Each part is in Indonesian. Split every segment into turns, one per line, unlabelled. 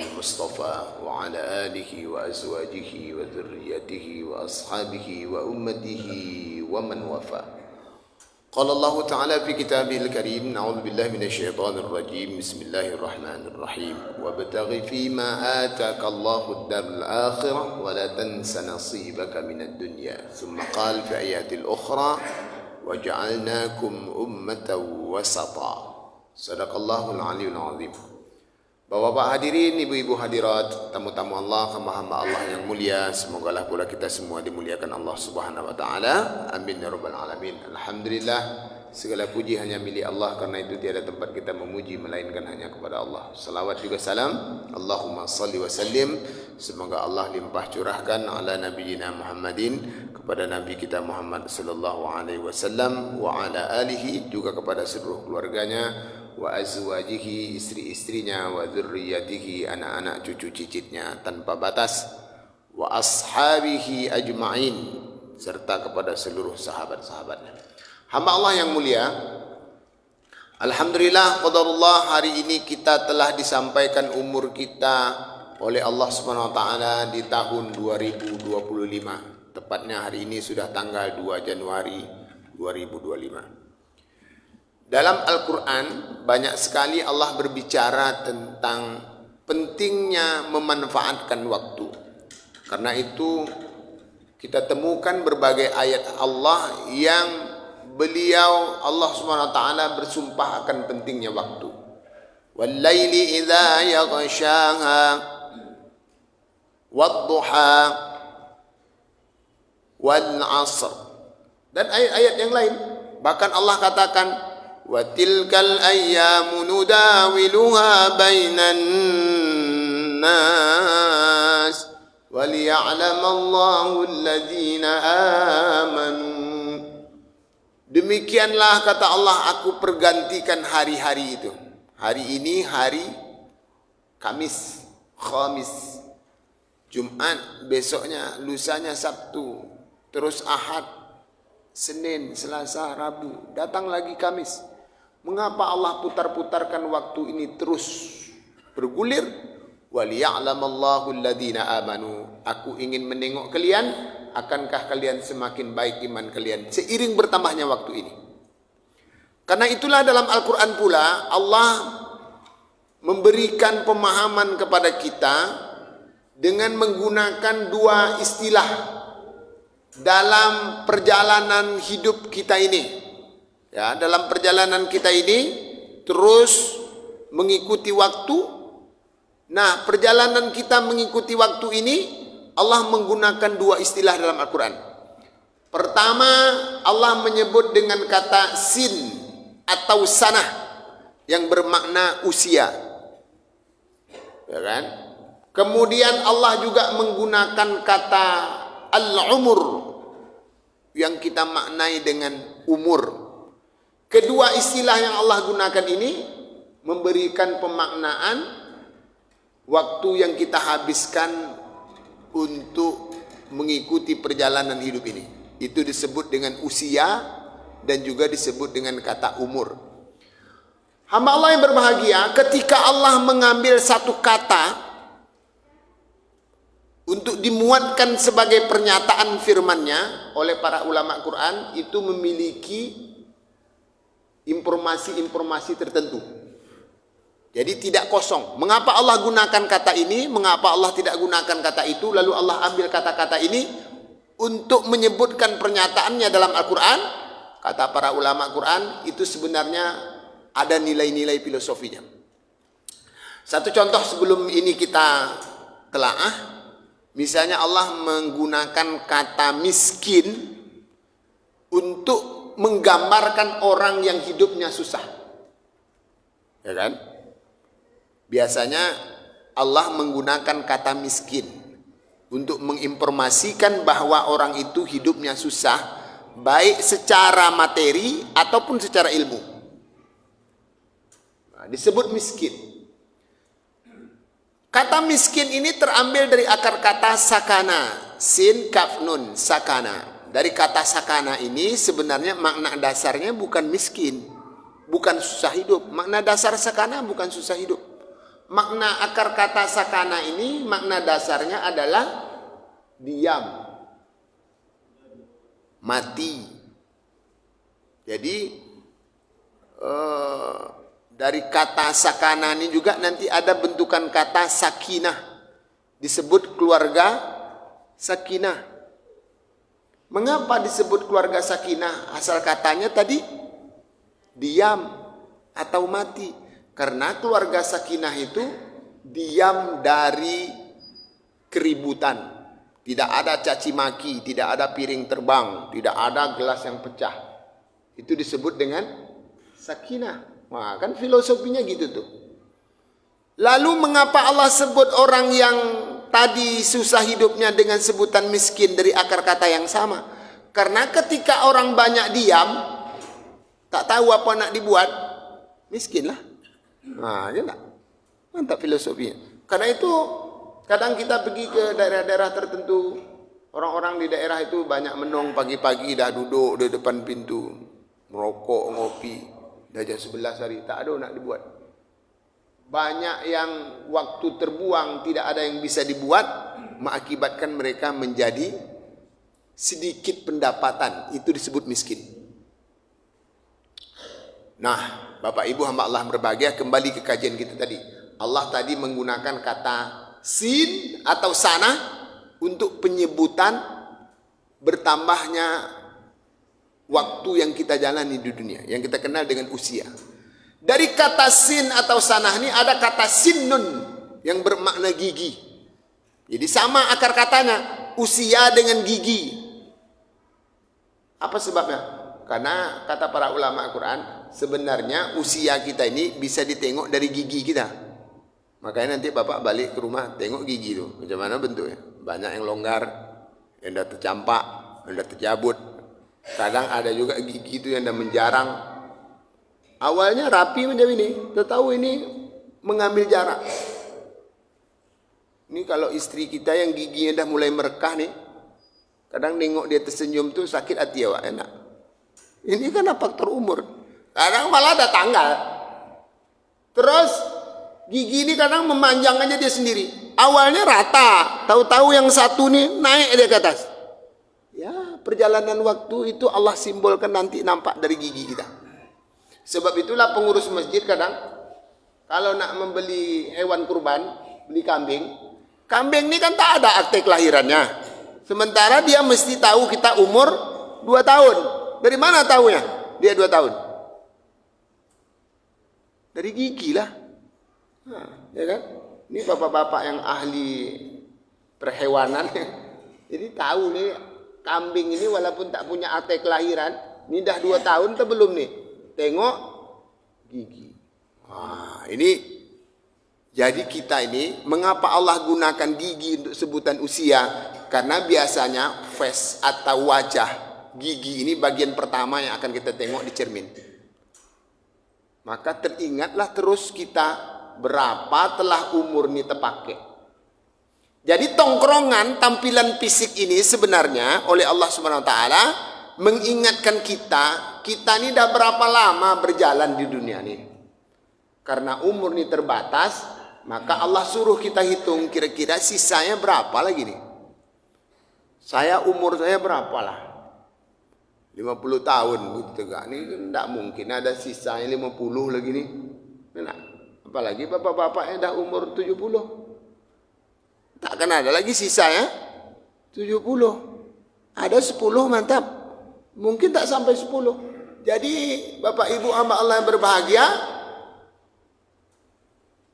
المصطفى وعلى آله وأزواجه وذريته وأصحابه وأمته ومن وفاه. قال الله تعالى في كتابه الكريم: أعوذ بالله من الشيطان الرجيم. بسم الله الرحمن الرحيم. وابتغ فيما آتاك الله الدار الآخرة ولا تنس نصيبك من الدنيا. ثم قال في آيات الأخرى: وجعلناكم أمة وسطا. صدق الله العلي العظيم. Bapak-bapak hadirin, ibu-ibu hadirat, tamu-tamu Allah, hamba-hamba Allah yang mulia, semogalah pula kita semua dimuliakan Allah Subhanahu wa taala. Amin ya rabbal alamin. Alhamdulillah, segala puji hanya milik Allah, karena itu tiada tempat kita memuji melainkan hanya kepada Allah. Salawat juga salam, Allahumma salli wa sallim, semoga Allah limpah curahkan ala nabiyina Muhammadin, kepada nabi kita Muhammad sallallahu alaihi wasallam, wa ala alihi, juga kepada seluruh keluarganya, wa azwajihi, istri-istrinya, wa dzurriyyatihi, anak-anak cucu cicitnya tanpa batas, wa ashabihi ajma'in, serta kepada seluruh sahabat-sahabatnya. Hamba Allah yang mulia, alhamdulillah qadarullah, hari ini kita telah disampaikan umur kita oleh Allah Subhanahu wa taala di tahun 2025. Tepatnya hari ini sudah tanggal 2 Januari 2025. Dalam Al-Quran banyak sekali Allah berbicara tentang pentingnya memanfaatkan waktu. Karena itu kita temukan berbagai ayat Allah yang beliau Allah SWT bersumpah akan pentingnya waktu. Wal-laili idza yaghshaha wad-duha wal-'asr. Dan ayat-ayat yang lain, bahkan Allah katakan wa tilkal ayyamu nudawiluha bainan nas wa liya'lamallahu alladhina amanu. Demikianlah kata Allah, aku pergantikan hari-hari itu. Hari ini hari Kamis, Khamis, Jumat, besoknya, lusanya Sabtu, terus Ahad, Senin, Selasa, Rabu, datang lagi Kamis. Mengapa Allah putar-putarkan waktu ini terus bergulir? Waliya'lamallahu alladhina amanu. Aku ingin menengok kalian, akankah kalian semakin baik iman kalian seiring bertambahnya waktu ini. Karena itulah dalam Al-Quran pula Allah memberikan pemahaman kepada kita dengan menggunakan dua istilah dalam perjalanan hidup kita ini. Ya, dalam perjalanan kita ini terus mengikuti waktu. Nah, perjalanan kita mengikuti waktu ini Allah menggunakan dua istilah dalam Al-Quran. Pertama, Allah menyebut dengan kata sin atau sanah yang bermakna usia. Ya kan? Kemudian Allah juga menggunakan kata al-umur yang kita maknai dengan umur. Kedua istilah yang Allah gunakan ini memberikan pemaknaan waktu yang kita habiskan untuk mengikuti perjalanan hidup ini. Itu disebut dengan usia dan juga disebut dengan kata umur. Hamba Allah yang berbahagia, ketika Allah mengambil satu kata untuk dimuatkan sebagai pernyataan firman-Nya oleh para ulama Quran, itu memiliki informasi-informasi tertentu. Jadi tidak kosong. Mengapa Allah gunakan kata ini? Mengapa Allah tidak gunakan kata itu? Lalu Allah ambil kata-kata ini untuk menyebutkan pernyataannya dalam Al-Quran. Kata para ulama Quran, itu sebenarnya ada nilai-nilai filosofinya. Satu contoh sebelum ini kita telaah. Misalnya Allah menggunakan kata miskin untuk menggambarkan orang yang hidupnya susah. Ya kan? Biasanya Allah menggunakan kata miskin untuk menginformasikan bahwa orang itu hidupnya susah, baik secara materi ataupun secara ilmu. Nah, disebut miskin. Kata miskin ini terambil dari akar kata sakana, sin kaf nun, sakana. Dari kata sakana ini sebenarnya makna dasarnya bukan miskin, bukan susah hidup. Makna dasar sakana bukan susah hidup. makna akar kata sakana ini makna dasarnya adalah diam, mati. Jadi dari kata sakana ini juga nanti ada bentukan kata sakinah, disebut keluarga sakinah. Mengapa disebut keluarga sakinah? Asal katanya tadi diam atau mati. Karena keluarga sakinah itu diam dari keributan. Tidak ada caci maki, tidak ada piring terbang, tidak ada gelas yang pecah. Itu disebut dengan sakinah. Wah, kan filosofinya gitu tuh. Lalu mengapa Allah sebut orang yang tadi susah hidupnya dengan sebutan miskin dari akar kata yang sama? Karena ketika orang banyak diam, tak tahu apa nak dibuat, miskin lah. Nah, ya enggak? Mantap filosofinya. Karena itu kadang kita pergi ke daerah-daerah tertentu, orang-orang di daerah itu banyak menong pagi-pagi dah duduk di depan pintu. Merokok, ngopi, dah jam 11 hari, tak ada nak dibuat. Banyak yang waktu terbuang, tidak ada yang bisa dibuat, mengakibatkan mereka menjadi sedikit pendapatan. Itu disebut miskin. Nah, Bapak Ibu hamba Allah berbahagia, kembali ke kajian kita tadi. Allah tadi menggunakan kata sin atau sana untuk penyebutan bertambahnya waktu yang kita jalani di dunia, yang kita kenal dengan usia. Dari kata sin atau sanah ini ada kata sinnun yang bermakna gigi. Jadi sama akar katanya, usia dengan gigi. Apa sebabnya? Karena kata para ulama Al-Quran, sebenarnya usia kita ini bisa ditengok dari gigi kita. Makanya nanti Bapak balik ke rumah, tengok gigi itu, macam mana bentuknya. Banyak yang longgar, yang dah tercampak, yang dah terjabut. Kadang ada juga gigi itu yang dah menjarang. Awalnya rapi macam ini, tahu ini mengambil jarak. Ini kalau istri kita yang giginya dah mulai merekah nih, kadang nengok dia tersenyum tuh sakit hati awak, enak. Ini kan faktor umur. Kadang malah ada tanggal. Terus gigi ini kadang memanjang aja dia sendiri. Awalnya rata, tahu-tahu yang satu nih naik dia ke atas. Ya, perjalanan waktu itu Allah simbolkan nanti nampak dari gigi kita. Sebab itulah pengurus masjid kadang kalau nak membeli hewan kurban, beli kambing, kambing ini kan tak ada akte kelahirannya. Sementara dia mesti tahu kita umur 2 tahun. Dari mana tahunya? Dia 2 tahun. Dari gigi lah. Nah, ya kan? Ini bapak-bapak yang ahli perhewanan. Jadi tahu nih kambing ini walaupun tak punya akte kelahiran, ini dah 2 tahun atau belum nih? Tengok gigi. Wah, ini jadi kita ini mengapa Allah gunakan gigi untuk sebutan usia? Karena biasanya face atau wajah gigi ini bagian pertama yang akan kita tengok di cermin. Maka teringatlah terus kita berapa telah umur ini terpakai. Jadi tongkrongan tampilan fisik ini sebenarnya oleh Allah Subhanahu wa taala mengingatkan kita ini dah berapa lama berjalan di dunia ini. Karena umur ini terbatas, maka Allah suruh kita hitung kira-kira sisanya berapa lagi nih. Umur saya berapa lah? 50 tahun gitu kan. Ini tidak mungkin ada sisanya 50 lagi nih. Nah, apalagi bapak-bapak yang dah umur 70. Tak akan ada lagi sisanya 70. Ada 10 mantap. Mungkin tak sampai 10. Jadi Bapak Ibu hamba Allah yang berbahagia,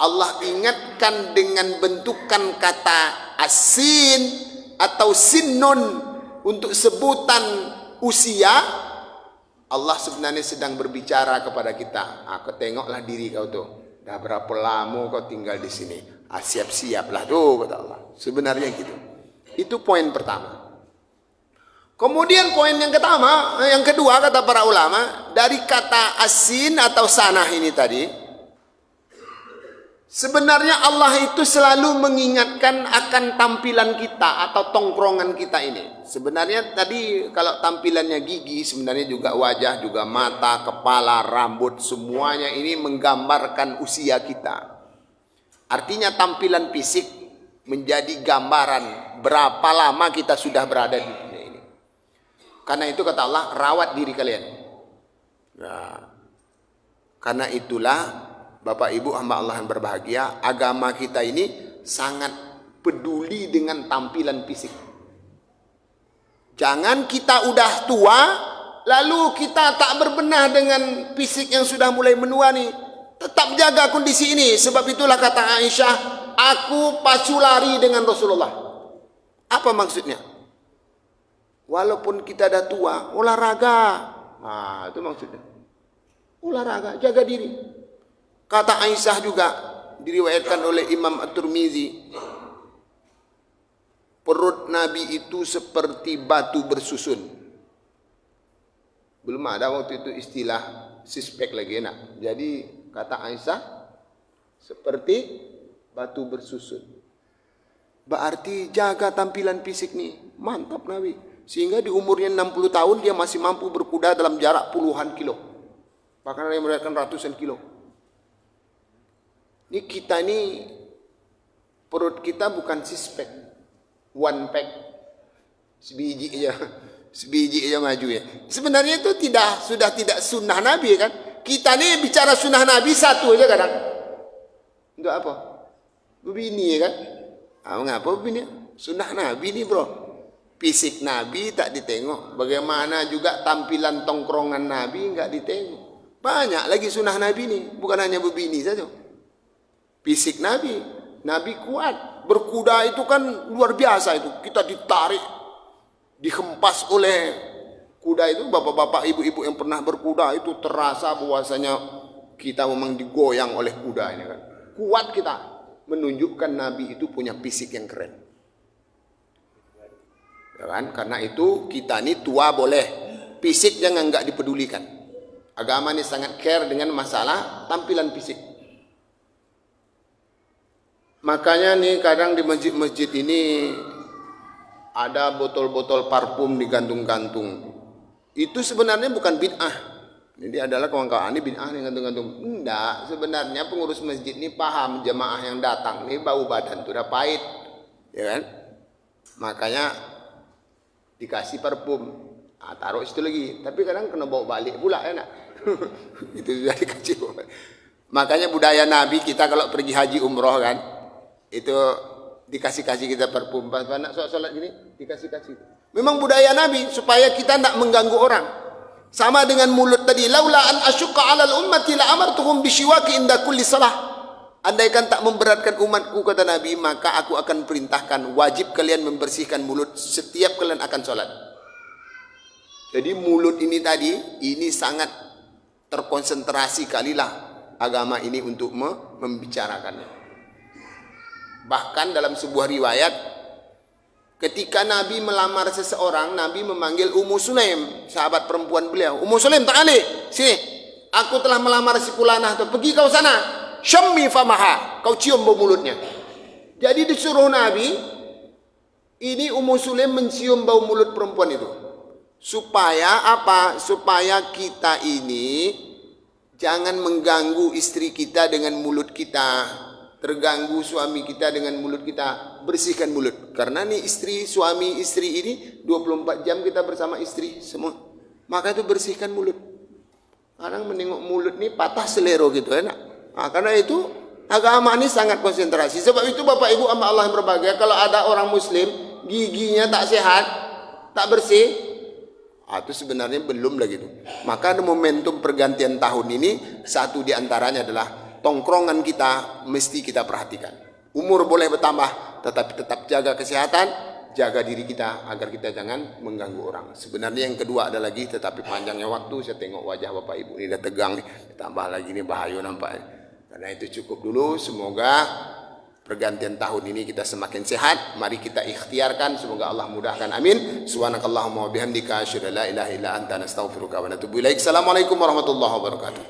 Allah ingatkan dengan bentukan kata asin atau sinnun untuk sebutan usia. Allah sebenarnya sedang berbicara kepada kita. Aku tengoklah diri kau tuh. Dah berapa lama kau tinggal di sini? Siap-siaplah tuh kata Allah. Sebenarnya gitu. Itu poin pertama. Kemudian poin yang kedua kata para ulama, dari kata asin atau sanah ini tadi, sebenarnya Allah itu selalu mengingatkan akan tampilan kita atau tongkrongan kita ini. Sebenarnya tadi kalau tampilannya gigi, sebenarnya juga wajah, juga mata, kepala, rambut, semuanya ini menggambarkan usia kita. Artinya tampilan fisik menjadi gambaran berapa lama kita sudah berada di dunia ini. Karena itu kata Allah, rawat diri kalian. Nah, karena itulah Bapak Ibu hamba Allah yang berbahagia, agama kita ini sangat peduli dengan tampilan fisik. Jangan kita udah tua, lalu kita tak berbenah dengan fisik yang sudah mulai menua nih. Tetap jaga kondisi ini. Sebab itulah kata Aisyah, aku pasu lari dengan Rasulullah. Apa maksudnya? Walaupun kita dah tua, olahraga. Nah, itu maksudnya. Olahraga, jaga diri. Kata Aisyah juga, diriwayatkan oleh Imam At-Tirmizi, perut Nabi itu seperti batu bersusun. Belum ada waktu itu istilah sispek lagi enak. Jadi kata Aisyah, seperti batu bersusun. Berarti jaga tampilan fisik nih. Mantap Nabi. Sehingga di umurnya 60 tahun dia masih mampu berkuda dalam jarak puluhan kilo. Bahkan ada yang meriwayatkan ratusan kilo. Ini kita ini, perut kita bukan six-pack, one pack, sebiji aja maju ya. Sebenarnya itu sudah tidak sunnah Nabi kan. Kita ini bicara sunnah Nabi satu aja kadang. Untuk apa? Begini ya kan. Mengapa begini? Sunnah Nabi nih bro. Fisik Nabi tak ditengok. Bagaimana juga tampilan tongkrongan Nabi enggak ditengok. Banyak lagi sunnah Nabi nih. Bukan hanya begini saja. Fisik Nabi. Nabi kuat. Berkuda itu kan luar biasa itu. Kita ditarik. Dihempas oleh kuda itu. Bapak-bapak, ibu-ibu yang pernah berkuda itu terasa bahwasanya kita memang digoyang oleh kuda ini kan. Kuat kita. Menunjukkan Nabi itu punya fisik yang keren. Ya kan? Karena itu kita ini tua boleh. Fisik jangan enggak dipedulikan. Agama ini sangat care dengan masalah tampilan fisik. Makanya nih kadang di masjid-masjid ini ada botol-botol parfum digantung-gantung. Itu sebenarnya bukan bid'ah. Jadi adalah kawan-kawan ini bid'ah yang gantung-gantung. Enggak, sebenarnya pengurus masjid ini paham jemaah yang datang nih bau badan tuh udah pahit. Ya kan? Makanya dikasih parfum. Taruh situ lagi. Tapi kadang kena bawa balik pula ya nak. Itu sudah dikasih. Makanya budaya Nabi kita kalau pergi haji umroh kan, itu dikasih-kasih kita parfum. Pas nak sholat gini dikasih-kasih. Memang budaya Nabi supaya kita tidak mengganggu orang. Sama dengan mulut tadi, laula an asyqa 'alal ummati la amartuhum bisyiwaki inda kulli salah. Andaikan tak memberatkan umatku kata Nabi, maka aku akan perintahkan wajib kalian membersihkan mulut setiap kalian akan sholat. Jadi mulut ini tadi ini sangat terkonsentrasi kalilah agama ini untuk membicarakannya. Bahkan dalam sebuah riwayat, ketika Nabi melamar seseorang, Nabi memanggil Ummu Sulaim, sahabat perempuan beliau. Ummu Sulaim, ta'ali, sini. Aku telah melamar si fulanah tuh. Pergi kau sana. Syammi famaha. Kau cium bau mulutnya. Jadi disuruh Nabi, ini Ummu Sulaim mencium bau mulut perempuan itu. Supaya apa? Supaya kita ini jangan mengganggu istri kita dengan mulut kita. Terganggu suami kita dengan mulut kita, bersihkan mulut. Karena nih suami istri ini 24 jam kita bersama istri semua. Maka itu bersihkan mulut. Kadang menengok mulut nih patah selero gitu enak. Nah, karena itu agama ini sangat konsentrasi. Sebab itu Bapak Ibu hamba Allah yang berbahagia, kalau ada orang muslim giginya tak sehat, tak bersih, itu sebenarnya belum lagi itu. Maka ada momentum pergantian tahun ini, satu di antaranya adalah tongkrongan kita mesti kita perhatikan. Umur boleh bertambah, tetapi tetap jaga kesehatan, jaga diri kita agar kita jangan mengganggu orang. Sebenarnya yang kedua ada lagi, tetapi panjangnya waktu, saya tengok wajah Bapak Ibu ini udah tegang nih, tambah lagi nih bahaya nampaknya. Karena itu cukup dulu, semoga pergantian tahun ini kita semakin sehat. Mari kita ikhtiarkan, semoga Allah mudahkan. Amin. Subhanakallahumma wa bihamdika asyhadu an la ilaha illa anta nastaghfiruka wa natubu ilaik. Assalamualaikum warahmatullahi wabarakatuh.